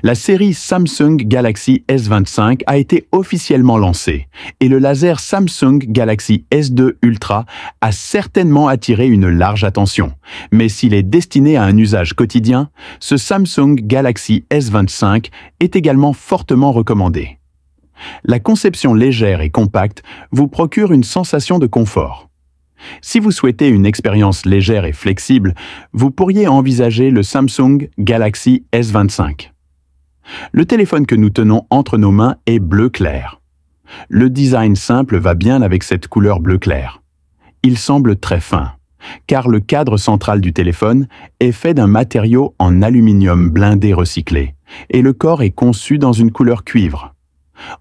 La série Samsung Galaxy S25 a été officiellement lancée et le laser Samsung Galaxy S2 Ultra a certainement attiré une large attention. Mais s'il est destiné à un usage quotidien, ce Samsung Galaxy S25 est également fortement recommandé. La conception légère et compacte vous procure une sensation de confort. Si vous souhaitez une expérience légère et flexible, vous pourriez envisager le Samsung Galaxy S25. Le téléphone que nous tenons entre nos mains est bleu clair. Le design simple va bien avec cette couleur bleu clair. Il semble très fin, car le cadre central du téléphone est fait d'un matériau en aluminium blindé recyclé, et le corps est conçu dans une couleur cuivre.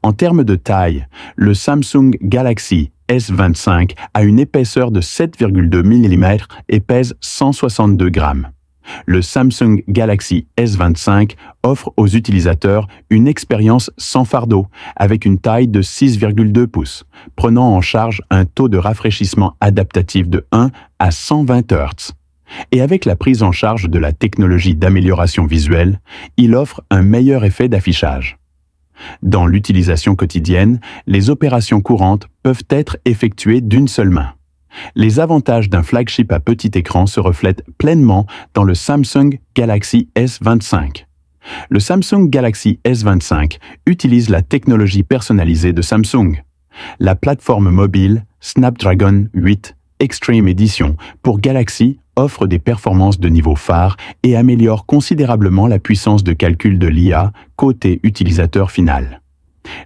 En termes de taille, le Samsung Galaxy S25 a une épaisseur de 7,2 mm et pèse 162 grammes. Le Samsung Galaxy S25 offre aux utilisateurs une expérience sans fardeau, avec une taille de 6,2 pouces, prenant en charge un taux de rafraîchissement adaptatif de 1 à 120 Hz. Et avec la prise en charge de la technologie d'amélioration visuelle, il offre un meilleur effet d'affichage. Dans l'utilisation quotidienne, les opérations courantes peuvent être effectuées d'une seule main. Les avantages d'un flagship à petit écran se reflètent pleinement dans le Samsung Galaxy S25. Le Samsung Galaxy S25 utilise la technologie personnalisée de Samsung. La plateforme mobile Snapdragon 8 Extreme Edition pour Galaxy offre des performances de niveau phare et améliore considérablement la puissance de calcul de l'IA côté utilisateur final.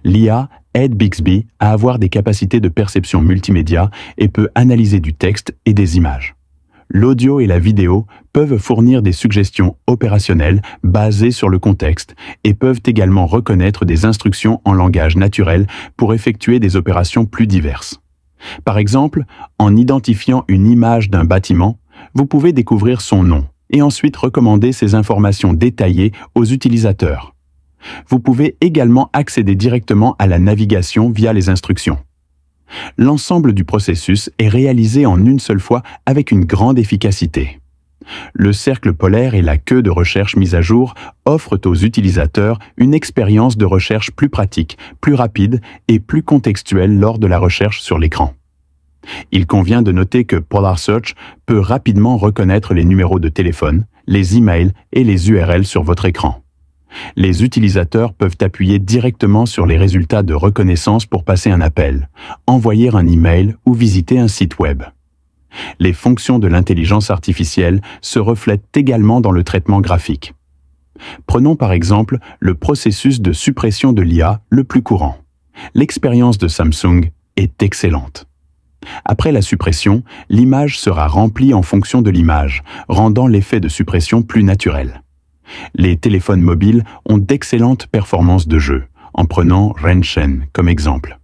L'IA aide Bixby à avoir des capacités de perception multimédia et peut analyser du texte et des images. L'audio et la vidéo peuvent fournir des suggestions opérationnelles basées sur le contexte et peuvent également reconnaître des instructions en langage naturel pour effectuer des opérations plus diverses. Par exemple, en identifiant une image d'un bâtiment, vous pouvez découvrir son nom et ensuite recommander ces informations détaillées aux utilisateurs. Vous pouvez également accéder directement à la navigation via les instructions. L'ensemble du processus est réalisé en une seule fois avec une grande efficacité. Le cercle polaire et la queue de recherche mise à jour offrent aux utilisateurs une expérience de recherche plus pratique, plus rapide et plus contextuelle lors de la recherche sur l'écran. Il convient de noter que Polar Search peut rapidement reconnaître les numéros de téléphone, les emails et les URL sur votre écran. Les utilisateurs peuvent appuyer directement sur les résultats de reconnaissance pour passer un appel, envoyer un email ou visiter un site web. Les fonctions de l'intelligence artificielle se reflètent également dans le traitement graphique. Prenons par exemple le processus de suppression de l'IA le plus courant. L'expérience de Samsung est excellente. Après la suppression, l'image sera remplie en fonction de l'image, rendant l'effet de suppression plus naturel. Les téléphones mobiles ont d'excellentes performances de jeu, en prenant Renshen comme exemple.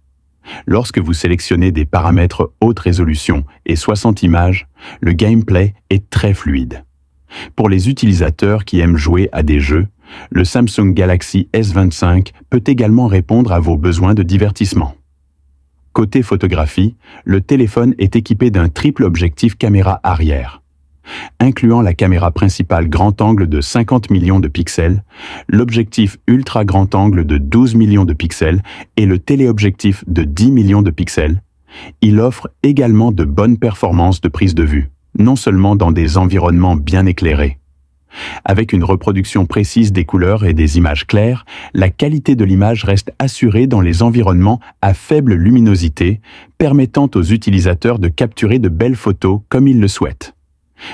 Lorsque vous sélectionnez des paramètres haute résolution et 60 images, le gameplay est très fluide. Pour les utilisateurs qui aiment jouer à des jeux, le Samsung Galaxy S25 peut également répondre à vos besoins de divertissement. Côté photographie, le téléphone est équipé d'un triple objectif caméra arrière. Incluant la caméra principale grand angle de 50 millions de pixels, l'objectif ultra grand angle de 12 millions de pixels et le téléobjectif de 10 millions de pixels, il offre également de bonnes performances de prise de vue, non seulement dans des environnements bien éclairés. Avec une reproduction précise des couleurs et des images claires, la qualité de l'image reste assurée dans les environnements à faible luminosité, permettant aux utilisateurs de capturer de belles photos comme ils le souhaitent.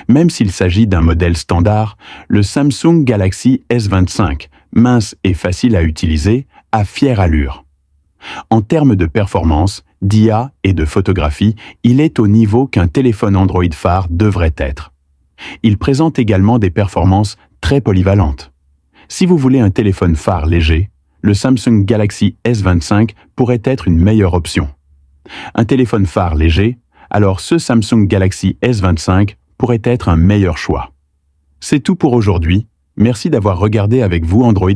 Même s'il s'agit d'un modèle standard, le Samsung Galaxy S25, mince et facile à utiliser, a fière allure. En termes de performance, d'IA et de photographie, il est au niveau qu'un téléphone Android phare devrait être. Il présente également des performances très polyvalentes. Si vous voulez un téléphone phare léger, le Samsung Galaxy S25 pourrait être une meilleure option. Un téléphone phare léger, alors ce Samsung Galaxy S25 pourrait être un meilleur choix. C'est tout pour aujourd'hui. Merci d'avoir regardé avec vous Android+.